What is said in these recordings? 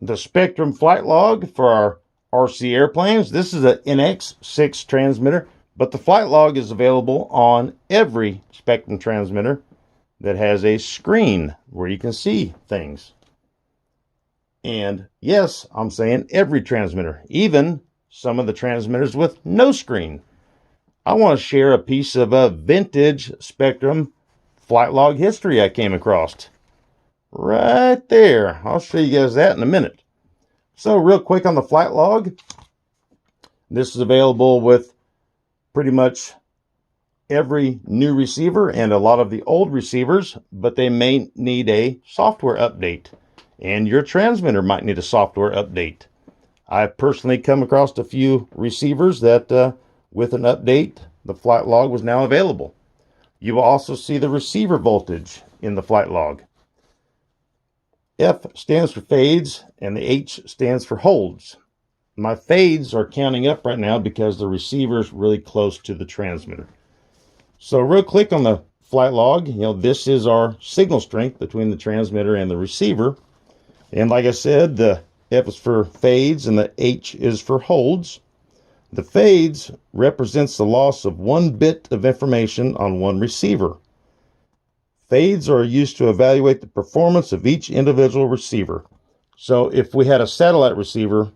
the Spektrum flight log for our RC airplanes. This is an NX6 transmitter, but the flight log is available on every Spektrum transmitter that has a screen where you can see things. And yes, I'm saying every transmitter, even some of the transmitters with no screen. I want to share a piece of a vintage Spektrum flight log history I came across. Right there. I'll show you guys that in a minute. So real quick on the flight log, this is available with pretty much every new receiver and a lot of the old receivers, but they may need a software update, and your transmitter might need a software update. I've personally come across a few receivers that with an update, the flight log was now available. You will also see the receiver voltage in the flight log. F stands for fades and the H stands for holds. My fades are counting up right now because the receiver is really close to the transmitter. So real quick on the flight log, this is our signal strength between the transmitter and the receiver. And like I said, the F is for fades and the H is for holds. The fades represents the loss of 1 bit of information on one receiver. Fades are used to evaluate the performance of each individual receiver. So if we had a satellite receiver,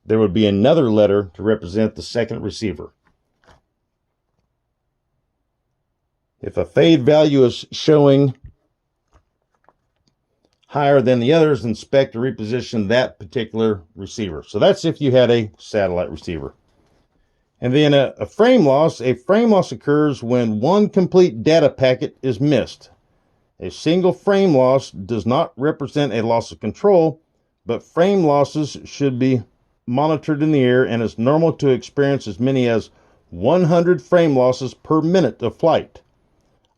there would be another letter to represent the second receiver. If a fade value is showing higher than the others, then spec to reposition that particular receiver. So that's if you had a satellite receiver. And then a frame loss. A frame loss occurs when one complete data packet is missed. A single frame loss does not represent a loss of control, but frame losses should be monitored in the air, and it's normal to experience as many as 100 frame losses per minute of flight.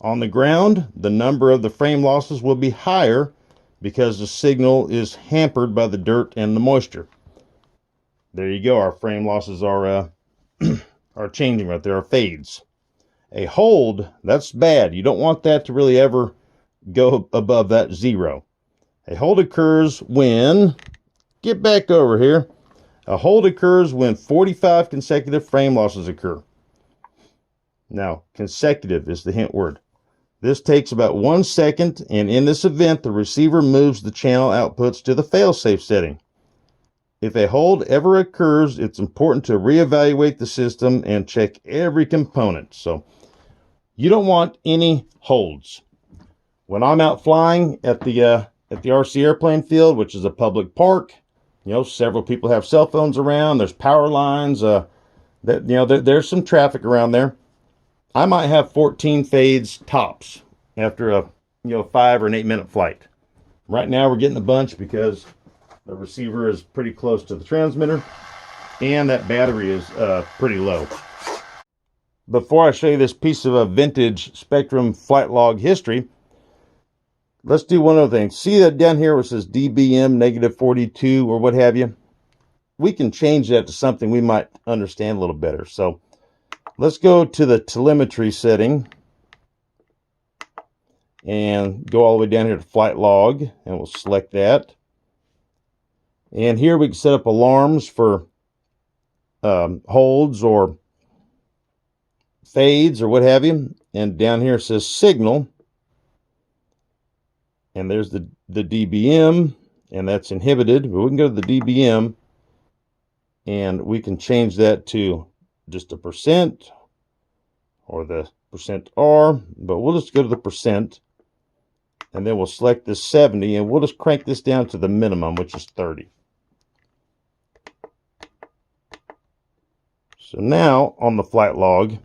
On the ground, the number of the frame losses will be higher because the signal is hampered by the dirt and the moisture. There you go. Our frame losses are changing right there, our fades. A hold, that's bad. You don't want that to really ever go above that 0. A hold occurs when, get back over here, a hold occurs when 45 consecutive frame losses occur. Now, consecutive is the hint word. This takes about 1 second, and in this event, the receiver moves the channel outputs to the failsafe setting. If a hold ever occurs, it's important to reevaluate the system and check every component. So you don't want any holds. When I'm out flying at the RC airplane field, which is a public park, several people have cell phones around. There's power lines. There's some traffic around there. I might have 14 fades tops after a 5 or an 8 minute flight. Right now we're getting a bunch because the receiver is pretty close to the transmitter and that battery is pretty low. Before I show you this piece of a vintage Spektrum flight log history, let's do one other thing. See that down here where it says dBm -42 or what have you? We can change that to something we might understand a little better. So let's go to the telemetry setting and go all the way down here to flight log, and we'll select that. And here we can set up alarms for holds or fades or what have you. And down here it says signal. And there's the dBm, and that's inhibited. But we can go to the dBm, and we can change that to just a percent or the %R, but we'll just go to the percent, and then we'll select this 70, and we'll just crank this down to the minimum, which is 30. So now on the flight log,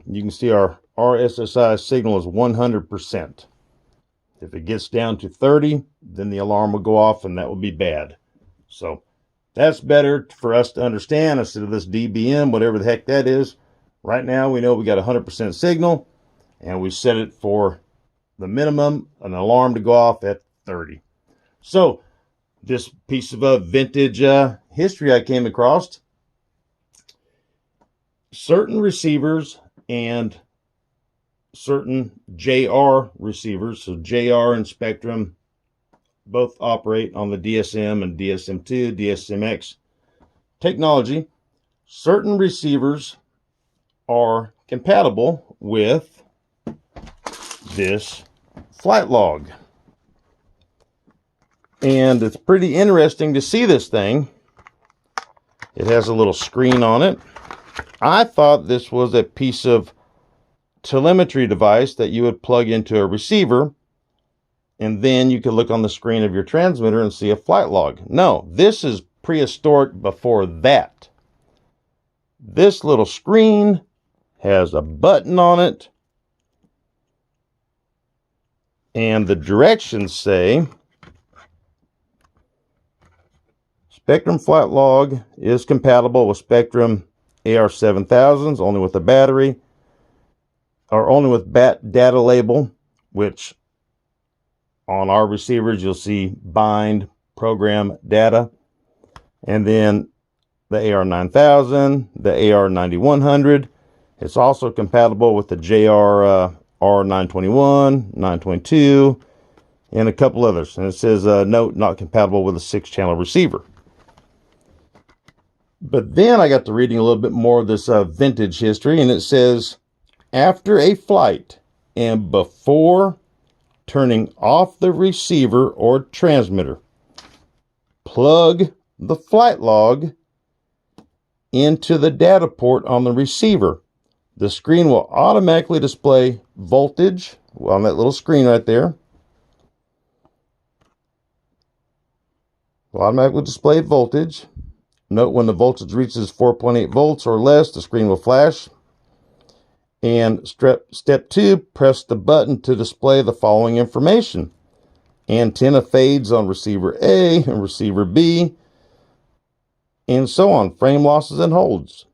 you can see our RSSI signal is 100%. If it gets down to 30, then the alarm will go off, and that will be bad. So that's better for us to understand instead of this dBm, whatever the heck that is. Right now, we know we got 100% signal, and we set it for the minimum, an alarm to go off at 30. So this piece of a vintage history I came across, certain receivers and certain JR receivers, so JR and Spektrum both operate on the DSM and DSM2, DSMX technology. Certain receivers are compatible with this flight log. And it's pretty interesting to see this thing. It has a little screen on it. I thought this was a piece of telemetry device that you would plug into a receiver, and then you could look on the screen of your transmitter and see a flight log. No, this is prehistoric before that. This little screen has a button on it, and the directions say Spektrum flight log is compatible with Spektrum AR7000s, only with a battery, or only with data label, which on our receivers you'll see bind program data. And then the AR9000, the AR9100. It's also compatible with the JR R921, 922, and a couple others. And it says, note, not compatible with a 6-channel receiver. But then I got to reading a little bit more of this vintage history, and it says, after a flight and before turning off the receiver or transmitter, plug the flight log into the data port on the receiver. The screen will automatically display voltage on that little screen right there. Will automatically display voltage. Note when the voltage reaches 4.8 volts or less, the screen will flash. And step 2, press the button to display the following information. Antenna fades on receiver A and receiver B, and so on. Frame losses and holds.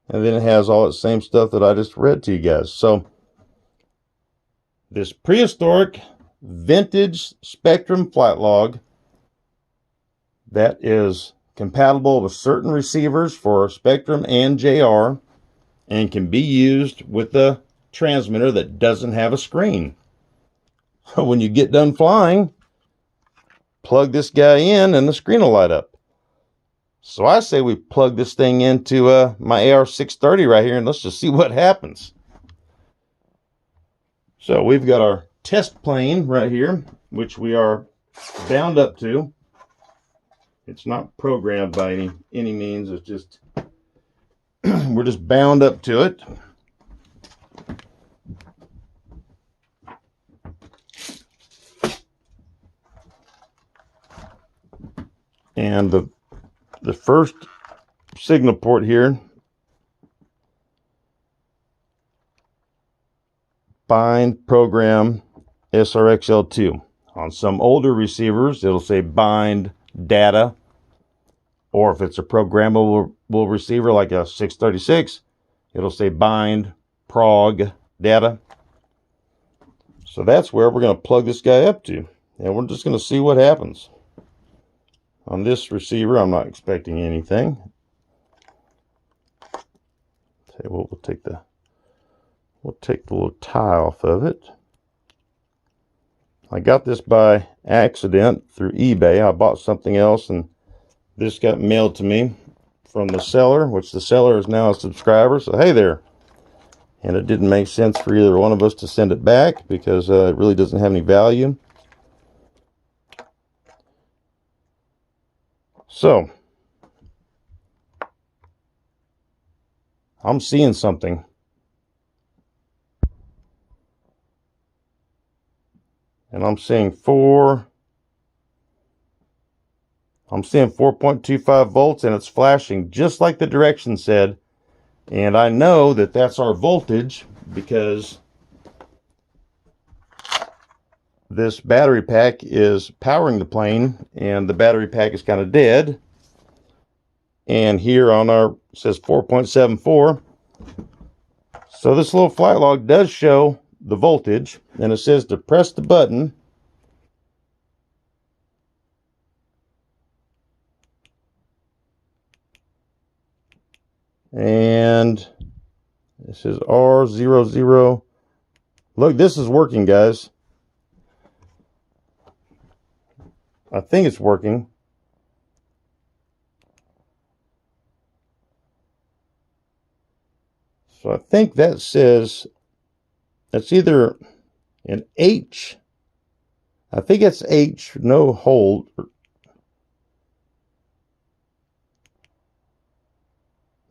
And then it has all that same stuff that I just read to you guys. So this prehistoric vintage Spektrum flight log that is compatible with certain receivers for Spektrum and JR, and can be used with the transmitter that doesn't have a screen. When you get done flying, plug this guy in and the screen will light up. So I say we plug this thing into my AR630 right here, and let's just see what happens. So we've got our test plane right here, which we are bound up to. It's not programmed by any means. It's just we're just bound up to it. And the first signal port here, bind program SRXL2. On some older receivers, it'll say bind data, or if it's a programmable receiver like a 636, it'll say bind prog data. So that's where we're going to plug this guy up to, and we're just going to see what happens. On this receiver, I'm not expecting anything. Okay, well, we'll take the little tie off of it. I got this by accident through eBay. I bought something else, and this got mailed to me from the seller, which the seller is now a subscriber. So hey there. And it didn't make sense for either one of us to send it back because it really doesn't have any value. So I'm seeing something. And I'm seeing 4.25 volts, and it's flashing just like the direction said. And I know that that's our voltage because this battery pack is powering the plane, and the battery pack is kind of dead. And here on our, it says 4.74. So this little flight log does show the voltage, and it says to press the button. And this is R00. Look, this is working, guys. I think it's working. So I think that says that's either an H. I think it's H, no hold.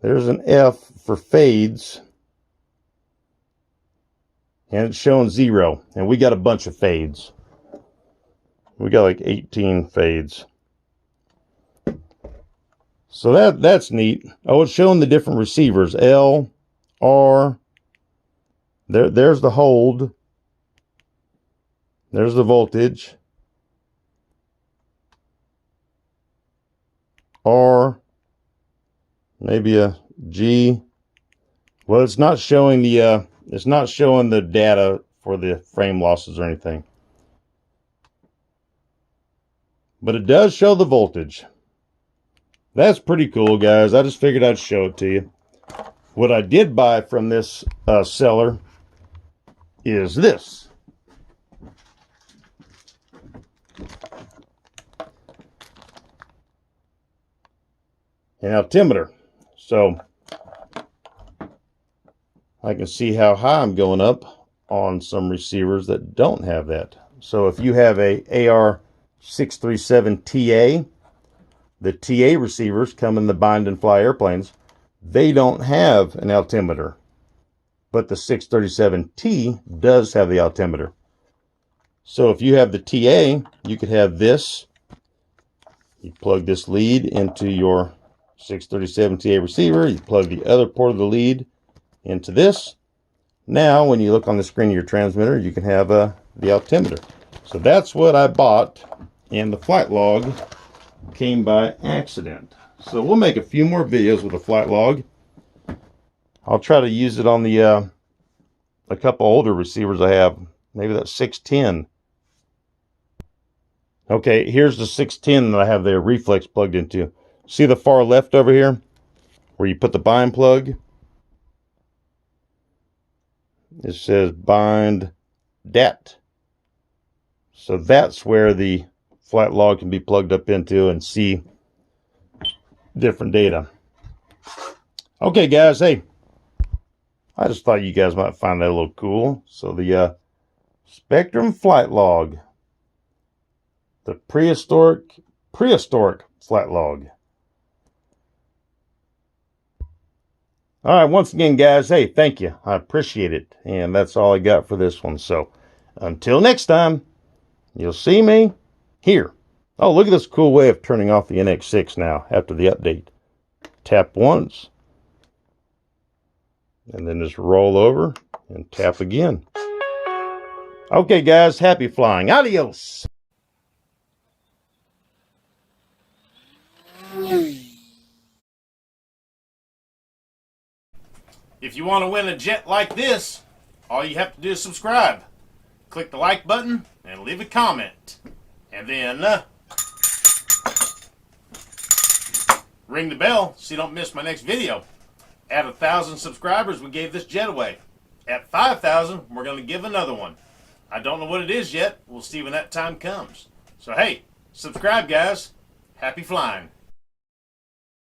There's an F for fades. And it's showing 0. And we got a bunch of fades. We got like 18 fades. So that's neat. Oh, it's showing the different receivers. L, R. There's the hold. There's the voltage. R. Maybe a G. Well, it's not showing the data for the frame losses or anything. But it does show the voltage. That's pretty cool, guys. I just figured I'd show it to you. What I did buy from this seller is this. An altimeter. So I can see how high I'm going up on some receivers that don't have that. So if you have a AR637TA, the TA receivers come in the bind and fly airplanes. They don't have an altimeter, but the 637T does have the altimeter. So if you have the TA, you could have this. You plug this lead into your 637TA receiver. You plug the other port of the lead into this. Now, when you look on the screen of your transmitter, you can have the altimeter. So that's what I bought, and the flight log came by accident. So we'll make a few more videos with a flight log. I'll try to use it on the a couple older receivers I have. Maybe that 610. Okay, here's the 610 that I have the reflex plugged into. See the far left over here where you put the bind plug? It says bind DAT. So that's where the flight log can be plugged up into and see different data. Okay, guys, hey, I just thought you guys might find that a little cool. So the Spektrum flight log, the prehistoric flight log. All right, once again, guys, hey, thank you. I appreciate it. And that's all I got for this one. So until next time, you'll see me here. Oh, look at this cool way of turning off the NX6 now after the update. Tap once, and then just roll over and tap again. Okay, guys, happy flying. Adios. If you want to win a jet like this, all you have to do is subscribe. Click the like button and leave a comment. And then ring the bell so you don't miss my next video. At 1,000 subscribers, we gave this jet away. At 5,000, we're going to give another one. I don't know what it is yet. We'll see when that time comes. So hey, subscribe, guys. Happy flying.